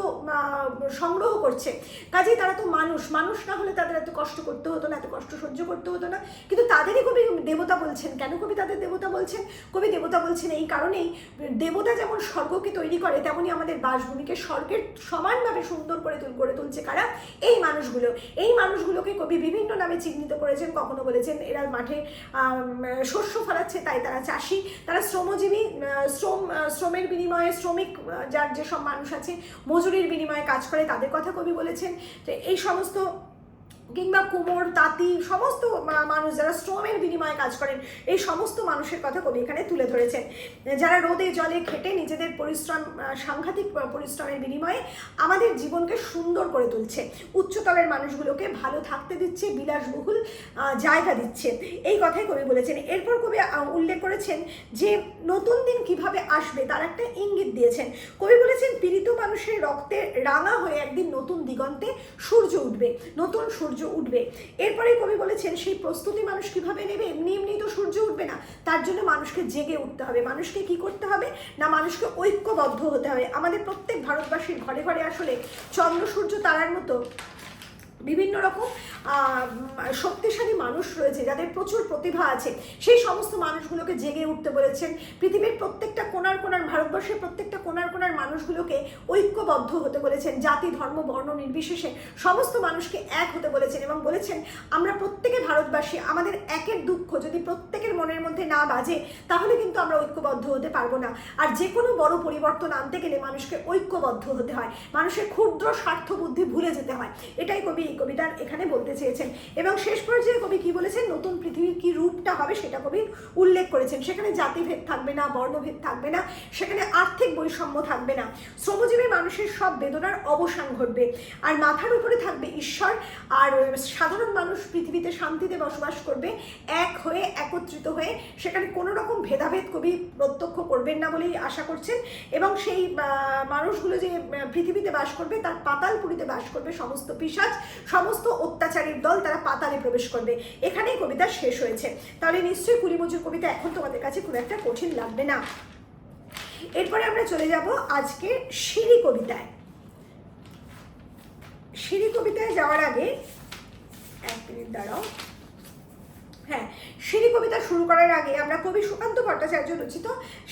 সংগ্রহ করছে, কাজেই তারা তো মানুষ। মানুষ না হলে তাদের এত কষ্ট করতে হতো না, এত কষ্ট সহ্য করতে হতো না। কিন্তু তাদেরই কবি দেবতা বলছেন। কেন কবি তাদের দেবতা বলছেন? কবি দেবতা বলছেন এই কারণেই, দেবতা যেমন স্বর্গকে তৈরি করে, তেমনি আমাদের বাসভূমিকে স্বর্গের সমানভাবে সুন্দর করে গড়ে তুলছে কারা? এই মানুষগুলো। এই মানুষগুলোকে কবি বিভিন্ন নামে চিহ্নিত করেছেন। কখনো বলেছেন এরা মাঠে শস্য ফলাচ্ছে তাই তারা চাষি, তারা শ্রমজীবী, শ্রমের বিনিময়ে শ্রমিক, যার যেসব মানুষ আছে মজুরির বিনিময়ে কাজ করে, তাদের কথা কবি বলেছেন। তো এই সমস্ত, কিংবা কুমোর, তাঁতি, সমস্ত মানুষ যারা শ্রমের বিনিময়ে কাজ করেন, এই সমস্ত মানুষের কথা কবি এখানে তুলে ধরেছেন, যারা রোদে জলে খেটে নিজেদের পরিশ্রম, সাংঘাতিক পরিশ্রমের বিনিময়ে আমাদের জীবনকে সুন্দর করে তুলছে, উচ্চতলের মানুষগুলোকে ভালো থাকতে দিচ্ছে, বিলাসবহুল জায়গা দিচ্ছে, এই কথাই কবি বলেছেন। এরপর কবি উল্লেখ করেছেন যে নতুন দিন কিভাবে আসবে তার একটা ইঙ্গিত দিয়েছেন। কবি বলেছেন পীড়িত মানুষের রক্তে রাঙা হয়ে একদিন নতুন দিগন্তে সূর্য উঠবে, নতুন সূর্য উঠবে। এরপরে কবি বলেছেন সেই প্রস্তুতি মানুষ কিভাবে নেবে? এমনি এমনি তো সূর্য উঠবে না, তার জন্য মানুষকে জেগে উঠতে হবে। মানুষকে কি করতে হবে না, মানুষকে ঐক্যবদ্ধ হতে হবে। আমাদের প্রত্যেক ভারতবাসীর ঘরে ঘরে আসলে চন্দ্র সূর্য তারার মতো বিভিন্ন রকম শক্তিশালী মানুষ রয়েছে, যাদের প্রচুর প্রতিভা আছে। সেই সমস্ত মানুষগুলোকে জেগে উঠতে বলেছেন। পৃথিবীর প্রত্যেকটা কোণার কোণার, ভারতবর্ষের প্রত্যেকটা কোণার কোণার মানুষগুলোকে ঐক্যবদ্ধ হতে বলেছেন। জাতি, ধর্ম, বর্ণ নির্বিশেষে সমস্ত মানুষকে এক হতে বলেছেন এবং বলেছেন আমরা প্রত্যেকে ভারতবাসী, আমাদের একের দুঃখ যদি প্রত্যেকের মনের মধ্যে না বাজে, তাহলে কিন্তু আমরা ঐক্যবদ্ধ হতে পারবো না। আর যে কোনো বড় পরিবর্তন আনতে গেলে মানুষকে ঐক্যবদ্ধ হতে হয়, মানুষের ক্ষুদ্র স্বার্থ বুদ্ধি ভুলে যেতে হয়। এটাই কবি এই কবিতার এখানে বলতে চেয়েছেন। এবং শেষ পর্যায়ে কবি কি বলেছেন? নতুন পৃথিবীর কি রূপটা হবে সেটা কবি উল্লেখ করেছেন। সেখানে জাতিভেদ থাকবে না, বর্ণভেদ থাকবে না, সেখানে আর্থিক বৈষম্য থাকবে না, শ্রমজীবী মানুষের সব বেদনার অবসান ঘটবে, আর মাথার উপরে থাকবে ঈশ্বর, আর সাধারণ মানুষ পৃথিবীতে শান্তিতে বসবাস করবে, এক হয়ে, একত্রিত হয়ে। সেখানে কোনো রকম ভেদাভেদ কবি প্রত্যক্ষ করবেন না বলেই আশা করছেন। এবং সেই মানুষগুলো যে পৃথিবীতে বাস করবে, তার পাতালপুরীতে বাস করবে সমস্ত পিশাচ, সমস্ত অত্যাচারীর দল, তারা পাতালে প্রবেশ করবে। এখানেই কবিতা শেষ হয়েছে। তাহলে নিশ্চয়ই কুলিমজুর কবিতা এখন তোমাদের কাছে খুব একটা কঠিন লাগবে না। এরপরে আমরা চলে যাব আজকে সিঁড়ি কবিতায়। সিঁড়ি কবিতায় যাওয়ার আগে এক মিনিট দাঁড়াও। হ্যাঁ, সিঁড়ি কবিতা শুরু করার আগে আমরা কবি সুকান্ত ভট্টাচার্য রচিত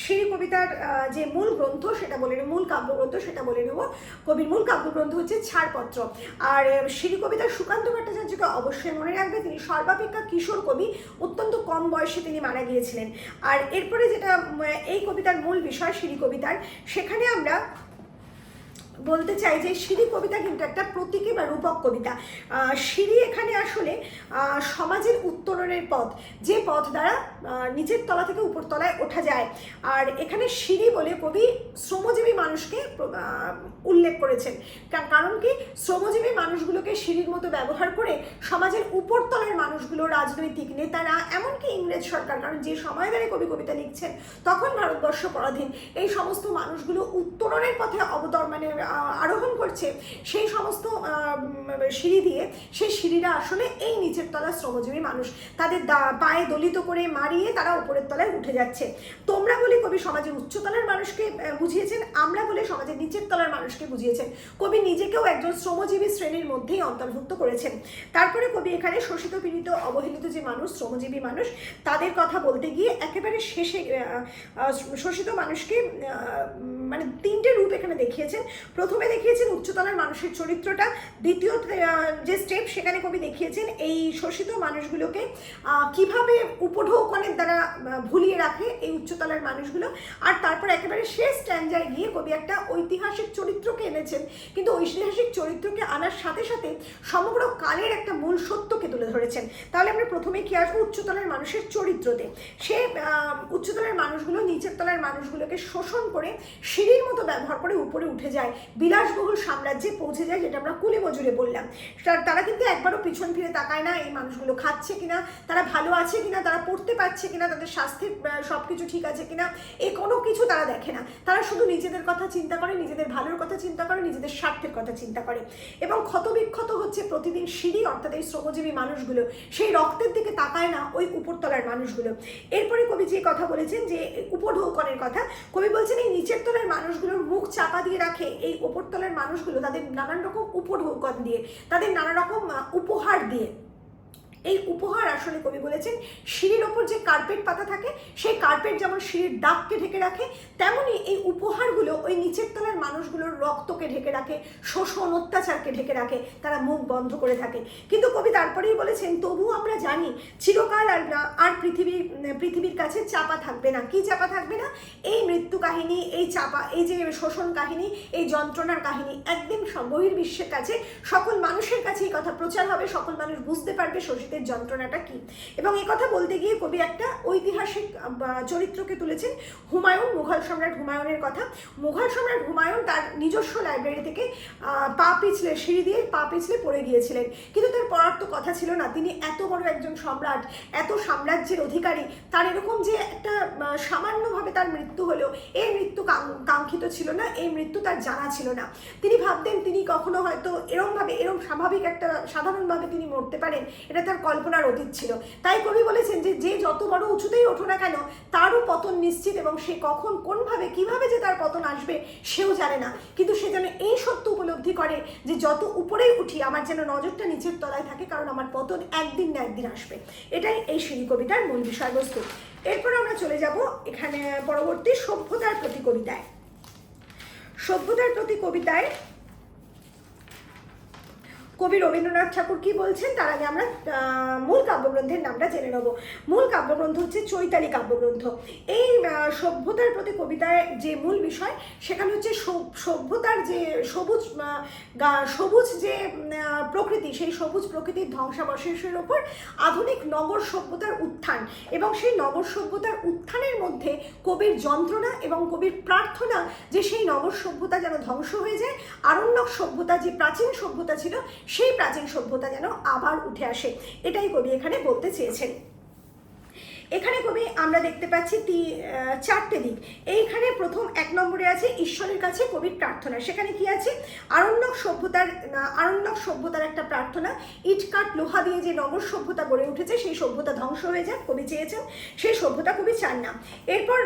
সিঁড়ি কবিতার যে মূল গ্রন্থ সেটা বলে নেব, মূল কাব্যগ্রন্থ সেটা বলে নেব। কবির মূল কাব্যগ্রন্থ হচ্ছে ছাড়পত্র। আর সিঁড়ি কবিতার সুকান্ত ভট্টাচার্যকে অবশ্যই মনে রাখবে, তিনি সর্বাপেক্ষা কিশোর কবি, অত্যন্ত কম বয়সে তিনি মারা গিয়েছিলেন। আর এরপরে যেটা এই কবিতার মূল বিষয় সিঁড়ি কবিতার, সেখানে আমরা বলতে চাই যে সিঁড়ি কবিতা কিন্তু একটা প্রতীকী বা রূপক কবিতা। সিঁড়ি এখানে আসলে সমাজের উত্তরণের পথ, যে পথ দ্বারা নিচের তলা থেকে উপর তলায় ওঠা যায়। আর এখানে সিঁড়ি বলে কবি শ্রমজীবী মানুষকে উল্লেখ করেছেন। কারণ কি, শ্রমজীবী মানুষগুলোকে সিঁড়ির মতো ব্যবহার করে সমাজের উপরতলের মানুষগুলো, রাজনৈতিক নেতারা, এমনকি ইংরেজ সরকার, কারণ যে সময় ধরে কবি কবিতা লিখছেন তখন ভারতবর্ষ পরাধীন, এই সমস্ত মানুষগুলো উত্তরণের পথে আরোহণ করছে সেই সমস্ত সিঁড়ি দিয়ে, সেই সিঁড়িরা আসলে এই নিচের তলার শ্রমজীবী মানুষ, তাদের পায়ে দলিত করে মারিয়ে তারা উপরের তলায় উঠে যাচ্ছে। তোমরা বলে কবি সমাজের উচ্চতলার মানুষকে বুঝিয়েছেন, আমরা বলে সমাজের নিচের তলার মানুষকে বুঝিয়েছেন। কবি নিজেকেও একজন শ্রমজীবী শ্রেণীর মধ্যেই অন্তর্ভুক্ত করেছেন। তারপরে কবি এখানে শোষিত, পীড়িত, অবহেলিত যে মানুষ, শ্রমজীবী মানুষ, তাদের কথা বলতে গিয়ে একেবারে শেষে শোষিত মানুষকে মানে তিনটে রূপ এখানে দেখিয়েছেন। প্রথমে দেখিয়েছেন উচ্চতলার মানুষের চরিত্রটা, দ্বিতীয় যে স্টেপ সেখানে কবি দেখিয়েছেন এই শোষিত মানুষগুলোকে কিভাবে উপঢৌকনের দ্বারা ভুলিয়ে রাখে এই উচ্চতলার মানুষগুলো, আর তারপর একেবারে শেষ স্ট্যান্ডায় গিয়ে কবি একটা ঐতিহাসিক চরিত্রকে এনেছেন, কিন্তু ঐতিহাসিক চরিত্রকে আনার সাথে সাথে সমগ্র কালের একটা মূল সত্যকে তুলে ধরেছেন। তাহলে আমরা প্রথমে কি আসবো উচ্চতলার মানুষের চরিত্রতে। সে উচ্চতলার মানুষগুলো নিচের তলার মানুষগুলোকে শোষণ করে সিঁড়ির মতো ব্যবহার করে উপরে উঠে যায়, বিলাসবহুল সাম্রাজ্যে পৌঁছে যায়, যেটা আমরা কুলি মজুরে বললাম। তারা কিন্তু একবারও পিছন ফিরে তাকায় না এই মানুষগুলো খাচ্ছে কিনা, তারা ভালো আছে কিনা, তারা পড়তে পারছে কিনা, তাদের স্বাস্থ্যের সব কিছু ঠিক আছে কিনা, এই কোনো কিছু তারা দেখে না। তারা শুধু নিজেদের কথা চিন্তা করে, নিজেদের ভালোর কথা চিন্তা করে, নিজেদের স্বার্থের কথা চিন্তা করে, এবং ক্ষতবিক্ষত হচ্ছে প্রতিদিন সিঁড়ি, অর্থাৎ এই শ্রমজীবী মানুষগুলো। সেই রক্তের দিকে তাকায় না ওই উপরতলার মানুষগুলো। এরপরে কবি যে কথা বলেছেন যে উপঢৌকনের কথা, কবি বলছেন এই নিচের তলার মানুষগুলোর মুখ চাপা দিয়ে রাখে এই উপরতলার মানুষগুলো তাদের নানান রকম উপঢৌকন দিয়ে, তাদের নানা রকম উপহার দিয়ে। এই উপহার আসলে কবি বলেছেন সিঁড়ির ওপর যে কার্পেট পাতা থাকে, সেই কার্পেট যেমন সিঁড়ির দাগকে ঢেকে রাখে, তেমনি এই উপহারগুলো ওই নিচের তলার মানুষগুলোর রক্তকে ঢেকে রাখে, শোষণ অত্যাচারকে ঢেকে রাখে, তারা মুখ বন্ধ করে থাকে। কিন্তু কবি তারপরেই বলেছেন তবু আমরা জানি চিরকাল আর পৃথিবীর কাছে চাপা থাকবে না। কি চাপা থাকবে না? এই মৃত্যু কাহিনী, এই চাপা, এই যে শোষণ কাহিনী, এই যন্ত্রণার কাহিনী একদিন বহির্বিশ্বের কাছে, সকল মানুষের কাছে এই কথা প্রচার হবে, সকল মানুষ বুঝতে পারবে শোষিতের যন্ত্রণাটা কি। এবং এই কথা বলতে গিয়ে কবি একটা ঐতিহাসিক চরিত্রকে তুলেছেন, হুমায়ুন, মুঘল সম্রাট হুমায়ুনের কথা। মুঘল সম্রাট হুমায়ুন তার নিজস্ব লাইব্রেরি থেকে পা পিছলে, সিঁড়ি দিয়ে পা পিছলে পড়ে গিয়েছিলেন, কিন্তু তার পড়ার তো কথা ছিল না। তিনি এত বড় একজন সম্রাট, এত সাম্রাজ্যের অধিকারী, তার এরকম যে একটা সামান্যভাবে তার মৃত্যু হলো, এই মৃত্যু কাঙ্ক্ষিত ছিল না, এই মৃত্যু তার জানা ছিল না। তিনি ভাবতেন তিনি কখনো হয়তো এরম স্বাভাবিক একটা সাধারণভাবে তিনি মরতে পারেন, এটা তার কল্পনার অতীত ছিল। তাই কবি বলেছেন যে যত বড় উঁচুতেই ওঠো না কেন তারও পতন নিশ্চিত, এবং সে কখন, কোনভাবে, কিভাবে যে তার পতন আসবে সেও জানে না, কিন্তু সে যেন এই সত্য উপলব্ধি করে যে যত উপরেই উঠি আমার যেন নজরটা নিচের তলায় থাকে, কারণ আমার পতন একদিন না একদিন আসবে। এটাই এই সিঁড়ি কবিতার মূল বিষয়বস্তু। এরপর আমরা চলে যাব এখানে পরবর্তী সভ্যতার প্রতি কবিতায়। সভ্যতার প্রতি কবিতায় কবি রবীন্দ্রনাথ ঠাকুর কি বলছেন তার আগে আমরা মূল কাব্যগ্রন্থের নামটা জেনে নেব। মূল কাব্যগ্রন্থ হচ্ছে চৈতালি কাব্যগ্রন্থ। এই সভ্যতার প্রতি কবিতায় যে মূল বিষয় সেখানে হচ্ছে সভ্যতার যে সবুজ যে প্রকৃতি, সেই সবুজ প্রকৃতির ধ্বংসাবশেষের ওপর আধুনিক নগর সভ্যতার উত্থান, এবং সেই নগর সভ্যতার উত্থানের মধ্যে কবির যন্ত্রণা এবং কবির প্রার্থনা যে সেই নগর সভ্যতা যেন ধ্বংস হয়ে যায়, আরণ্যক সভ্যতা যে প্রাচীন সভ্যতা ছিল সেই প্রাচীন সভ্যতা যেন আবার উঠে আসে, এটাই কবি এখানে বলতে চেয়েছেন। এখানে কবি আমরা দেখতে পাচ্ছি চারটে দিক। এইখানে প্রথম 1 নম্বরে আছে ঈশ্বরের কাছে কবির প্রার্থনা। সেখানে কি আছে? আরণ্যক সভ্যতার একটা প্রার্থনা। ইটকাঠ লোহা দিয়ে যে নগর সভ্যতা গড়ে উঠেছে সেই সভ্যতা ধ্বংস হয়ে যায়, কবি চেয়েছেন, সেই সভ্যতা কবি চান না। এরপর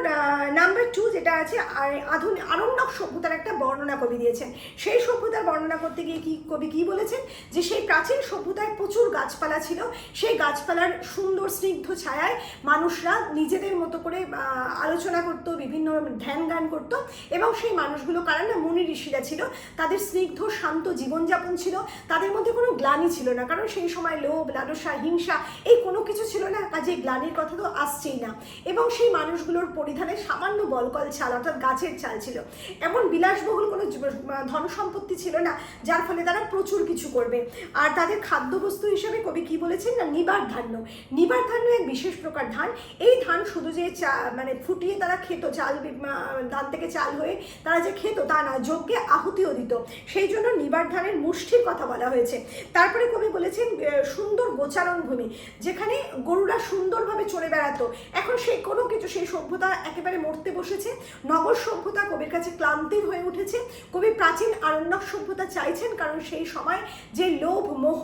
নাম্বার 2 যেটা আছে আরণ্যক সভ্যতার একটা বর্ণনা কবি দিয়েছেন। সেই সভ্যতার বর্ণনা করতে গিয়ে কবি কি বলেছেন? যে সেই প্রাচীন সভ্যতায় প্রচুর গাছপালা ছিল, সেই গাছপালার সুন্দর স্নিগ্ধ ছায়ায় মানুষরা নিজেদের মতো করে আলোচনা করতো, বিভিন্ন ধ্যান গান করতো, এবং সেই মানুষগুলো কারা না? মুনি ঋষিরা ছিল। তাদের স্নিগ্ধ শান্ত জীবনযাপন ছিল, তাদের মধ্যে কোনো গ্লানি ছিল না, কারণ সেই সময় লোভ, লালসা, হিংসা এই কোনো কিছু ছিল না, কাজে গ্লানির কথা তো আসছেই না। এবং সেই মানুষগুলোর পরিধানে সামান্য বলকল চাল, অর্থাৎ গাছের চাল ছিল। এমন বিলাসবহুল কোনো ধন সম্পত্তি ছিল না যার ফলে তারা প্রচুর কিছু করবে। আর তাদের খাদ্যবস্তু হিসেবে কবি কি বলেছেন না? নিবার ধান্য। নিবার ধান্য এক বিশেষ প্রকার ধান, ধান, এই ধান শুধু যে মানে ফুটিয়ে তারা খেত, ধান থেকে চাল হয়ে তারা যে খেত তা না, যজ্ঞে আহুতিও দিত, সেই জন্য নিবার ধানের মুষ্টির কথা বলা হয়েছে। তারপরে কবি বলেছেন সুন্দর গোচারণ ভূমি, যেখানে গরুরা সুন্দরভাবে চড়ে বেড়াতো, এখন সেই কোনো কিছু, সেই সভ্যতা একেবারে মরতে বসেছে। নগর সভ্যতা কবির কাছে ক্লান্তির হয়ে উঠেছে। কবি প্রাচীন আরণ্যক সভ্যতা চাইছেন, কারণ সেই সময় যে লোভ মোহ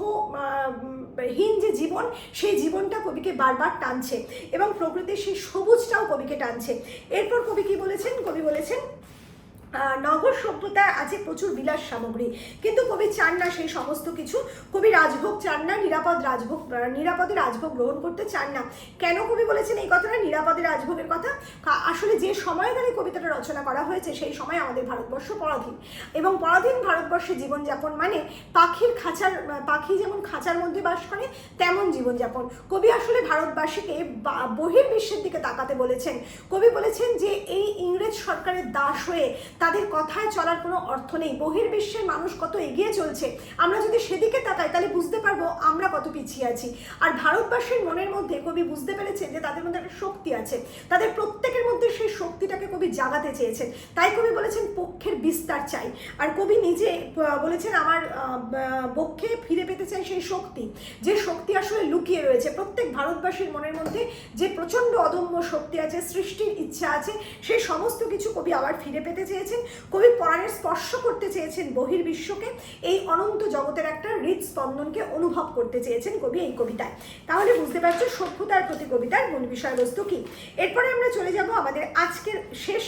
হীন যে জীবন, সেই জীবনটা কবিকে বারবার টানছে এবং প্রকৃতির সেই সবুজটাও কবিকে টানছে। এরপর কবি কি বলেছেন? কবি বলেছেন নগর সভ্যতায় আছে প্রচুর বিলাস সামগ্রী, কিন্তু কবি চান না সেই সমস্ত কিছু। কবি রাজভোগ চান না, নিরাপদে রাজভোগ গ্রহণ করতে চান না। কেন কবি বলেছেন এই কথাটা, নিরাপদে রাজভোগের কথা? আসলে যে সময় ধরে কবিতাটা রচনা করা হয়েছে সেই সময় আমাদের ভারতবর্ষ পরাধীন, এবং পরাধীন ভারতবর্ষে জীবনযাপন মানে পাখি যেমন খাঁচার মধ্যে বাস করে তেমন জীবনযাপন। কবি আসলে ভারতবাসীকে বহির্বিশ্বের দিকে তাকাতে বলেছেন। কবি বলেছেন যে এই ইংরেজ সরকারের দাস হয়ে তাদের কথায় চলার কোনো অর্থ নেই। বহির্বিশ্বের মানুষ কত এগিয়ে চলছে, আমরা যদি সেদিকে তাকাই তাহলে বুঝতে পারবো আমরা কত পিছিয়ে আছি। আর ভারতবাসীর মনের মধ্যে কবি বুঝতে পেরেছেন যে তাদের মধ্যে একটা শক্তি আছে, তাদের প্রত্যেকের মধ্যে সেই শক্তিটাকে কবি জাগাতে চেয়েছেন। তাই কবি বলেছেন পক্ষের বিস্তার চাই। আর কবি নিজে বলেছেন আমার বক্ষে ফিরে পেতে চাই সেই শক্তি, যে শক্তি আসলে লুকিয়ে রয়েছে প্রত্যেক ভারতবাসীর মনের মধ্যে, যে প্রচণ্ড অদম্য শক্তি আছে, সৃষ্টির ইচ্ছা আছে, সেই সমস্ত কিছু কবি আবার ফিরে পেতে চেয়েছেন। কবি পরাণের স্পর্শ করতে চেয়েছেন বহির্বিশ্বকে, এই অনন্ত জগতের একটা হৃদস্পন্দনকে অনুভব করতে চেয়েছেন কবি এই কবিতায়। তাহলে বুঝতে পারছো সভ্যতার প্রতি কবিতার মূল বিষয়বস্তু কি। এরপরে আমরা চলে যাব আমাদের আজকের শেষ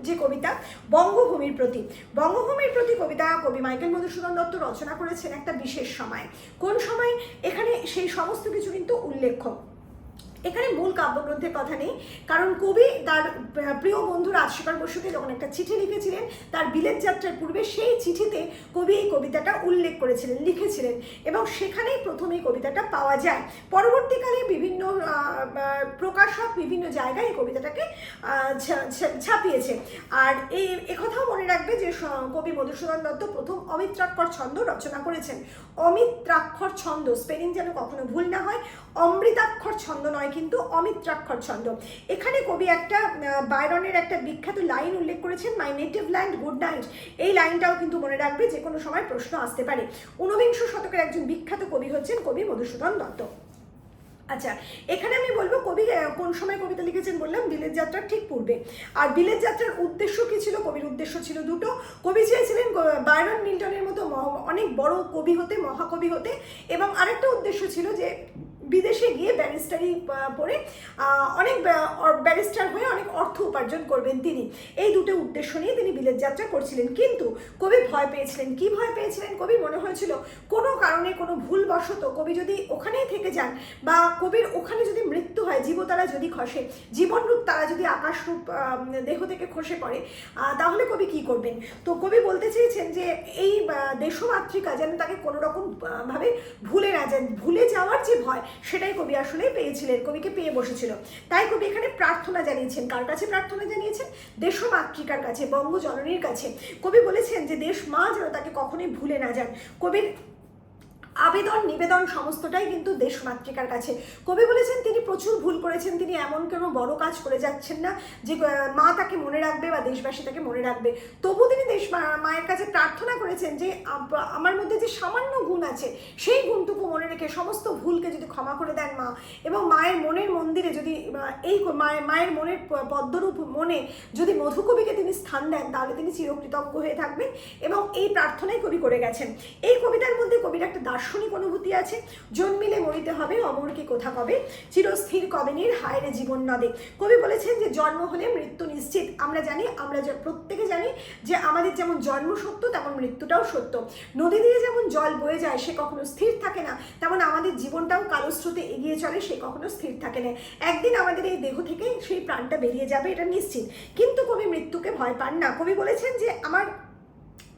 যে কবিতা, বঙ্গভূমির প্রতি। বঙ্গভূমির প্রতি কবিতা কবি মাইকেল মধুসূদন দত্ত রচনা করেছেন একটা বিশেষ সময়। কোন সময়? এখানে সেই সমস্ত কিছু কিন্তু উল্লেখ্য। এখানে মূল কাব্যগ্রন্থের কথা নেই, কারণ কবি তার প্রিয় বন্ধু রাজশেখর বসুকে যখন একটা চিঠি লিখেছিলেন তার বিলেত যাত্রার পূর্বে, সেই চিঠিতে কবি এই কবিতাটা উল্লেখ করেছিলেন, লিখেছিলেন, এবং সেখানেই প্রথম এই কবিতাটা পাওয়া যায়। পরবর্তীকালে বিভিন্ন প্রকাশক বিভিন্ন জায়গায় এই কবিতাটাকে ছাপিয়েছে। আর একথাও মনে রাখবে যে কবি মধুসূদন দত্ত প্রথম অমিত্রাক্ষর ছন্দ রচনা করেছেন। অমিত্রাক্ষর ছন্দ, স্পেলিং যেন কখনো ভুল না হয়, অমৃতাক্ষর ছন্দ নয়, কিন্তু অমিত্রাক্ষর ছন্দ। এখানে কবি একটা বায়রনের একটা বিখ্যাত লাইন উল্লেখ করেছেন, মাই নেটিভ ল্যান্ড গুড নাইট। এই লাইনটাও কিন্তু মনে রাখবে, যে কোনো সময় প্রশ্ন আসতে পারে। ঊনবিংশ শতকের একজন বিখ্যাত কবি হচ্ছেন কবি মধুসূদন দত্ত। আচ্ছা, এখানে আমি বলবো কবি কোন সময় কবিতা লিখেছেন বললাম, বিলেত যাত্রার ঠিক পূর্বে। আর বিলেত যাত্রার উদ্দেশ্য কি ছিল? কবির উদ্দেশ্য ছিল দুটো। কবি চেয়েছিলেন বায়রন মিল্টনের মতো অনেক বড় কবি হতে, মহাকবি হতে, এবং আরেকটা উদ্দেশ্য ছিল যে বিদেশে গিয়ে ব্যারিস্টারি পড়ে অনেক ব্যারিস্টার হয়ে অনেক অর্থ উপার্জন করবেন তিনি। এই দুটো উদ্দেশ্য নিয়ে তিনি বিলেত যাত্রা করছিলেন। কিন্তু কবি ভয় পেয়েছিলেন। কি ভয় পেয়েছিলেন? কবি মনে হয়েছিল কোনো কারণে, কোনো ভুলবশত কবি যদি ওখানেই থেকে যান, বা কবির ওখানে যদি মৃত্যু হয়, জীবতারা যদি খসে, জীবনরূপ তারা যদি আকাশরূপ দেহ থেকে খসে পড়ে, তাহলে কবি কি করবেন? তো কবি বলতে চেয়েছেন যে এই দেশমাতৃকা যেন তাকে কোনো রকম ভাবে ভুলে না যান। ভুলে যাওয়ার যে ভয়, সেটাই কবি আসলে পেয়েছিলেন, কবিকে পেয়ে বসেছিল। তাই কবি এখানে প্রার্থনা জানিয়েছেন। কার কাছে প্রার্থনা জানিয়েছেন? দেশমাতৃকার কাছে, বঙ্গজননীর কাছে। কবি বলেছেন যে দেশ মা যেন তাকে কখনোই ভুলে না যান। কবির আবেদন নিবেদন সমস্তটাই কিন্তু দেশমাতৃকার কাছে। কবি বলেছেন তিনি প্রচুর ভুল করেছেন, তিনি এমন কোনো বড় কাজ করে যাচ্ছেন না যে মা তাকে মনে রাখবে বা দেশবাসী তাকে মনে রাখবে। তবু তিনি মায়ের কাছে প্রার্থনা করেছেন যে আমার মধ্যে যে সামান্য গুণ আছে, সেই গুণটুকু মনে রেখে সমস্ত ভুলকে যদি ক্ষমা করে দেন মা, এবং মায়ের মনের মন্দিরে যদি এই মায়ের মনের পদ্মরূপ মনে যদি মধুকবিকে তিনি স্থান দেন, তাহলে তিনি চিরকৃতজ্ঞ হয়ে থাকবেন। এবং এই প্রার্থনাই কবি করে গেছেন। এই কবিতার মধ্যে কবির একটা দার্শনিক অনুভূতি আছে। জন্মিলে মরিতে হবে, অমর কি কোথা কবে, চিরস্থির কবে নীর হায়রে জীবন নদে। কবি বলেছেন যে জন্ম হলে মৃত্যু নিশ্চিত। আমরা জানি, আমরা প্রত্যেকে জানি যে আমাদের যেমন জন্ম সত্য, তেমন মৃত্যুটাও সত্য। নদী দিয়ে যেমন জল বয়ে যায়, সে কখনো স্থির থাকে না, তেমন আমাদের জীবনটাও কালস্রোতে এগিয়ে চলে, সে কখনো স্থির থাকে না। একদিন আমাদের এই দেহ থেকে সেই প্রাণটা বেরিয়ে যাবে, এটা নিশ্চিত। কিন্তু কবি মৃত্যুকে ভয় পান না। কবি বলেছেন যে আমার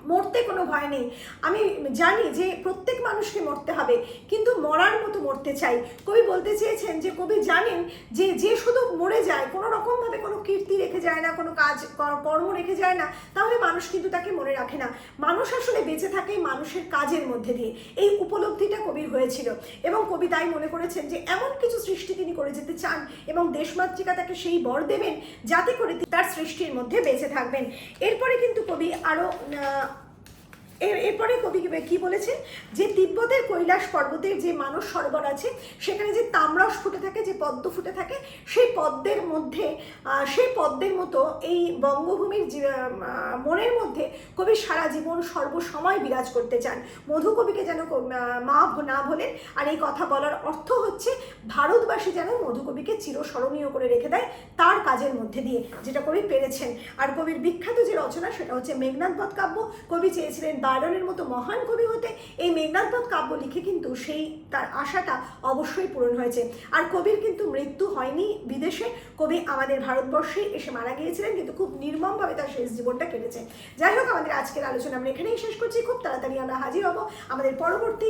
মরতে কোনো ভয় নেই। আমি জানি যে প্রত্যেক মানুষকে মরতে হবে, কিন্তু মরার মতো মরতে চাই। কবি বলতে চেয়েছেন যে কবি জানেন যে যে শুধু মরে যায়, কোনো রকমভাবে কোনো কীর্তি রেখে যায় না, কোনো কাজ কর্ম রেখে যায় না, তাহলে মানুষ কিন্তু তাকে মনে রাখে না। মানুষ আসলে বেঁচে থাকে মানুষের কাজের মধ্যে দিয়ে। এই উপলব্ধিটা কবির হয়েছিল এবং কবি তাই মনে করেছেন যে এমন কিছু সৃষ্টি তিনি করে যেতে চান এবং দেশমাতৃকা তাকে সেই বর দেবেন যাতে করে তার সৃষ্টির মধ্যে বেঁচে থাকবেন। এরপরে কিন্তু কবি আরও এরপরে কবি কি বলেছেন যে তিব্বতের কৈলাস পর্বতের যে মানস সরোবর আছে, সেখানে যে তামরস ফুটে থাকে, যে পদ্ম ফুটে থাকে, সেই পদ্মের মধ্যে সেই পদ্মের মতো এই বঙ্গভূমির মনের মধ্যে কবি সারা জীবন সর্বসময় বিরাজ করতে চান। মধু কবিকে যেন মা না বলেন। আর এই কথা বলার অর্থ হচ্ছে ভারতবাসী যেন মধু কবিকে চিরস্মরণীয় করে রেখে দেয় তার কাজের মধ্যে দিয়ে, যেটা কবি পেরেছেন। আর কবির বিখ্যাত যে রচনা সেটা হচ্ছে মেঘনাদ বধ কাব্য। কবি চেয়েছিলেন বায়রনের মতো মহান কবি হতে। এই মেঘনাদ বধ কাব্য লিখে কিন্তু সেই তার আশাটা অবশ্যই পূরণ হয়েছে। আর কবির কিন্তু মৃত্যু হয়নি বিদেশে, কবি আমাদের ভারতবর্ষে এসে মারা গিয়েছিলেন, কিন্তু খুব নির্মমভাবে তার শেষ জীবনটা কেটেছে। যাই হোক, আমাদের আজকের আলোচনা আমরা এখানেই শেষ করছি। খুব তাড়াতাড়ি আমরা হাজির হব আমাদের পরবর্তী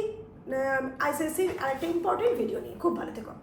আইসিএসসির আরেকটা ইম্পর্টেন্ট ভিডিও নিয়ে। খুব ভালো থেকো।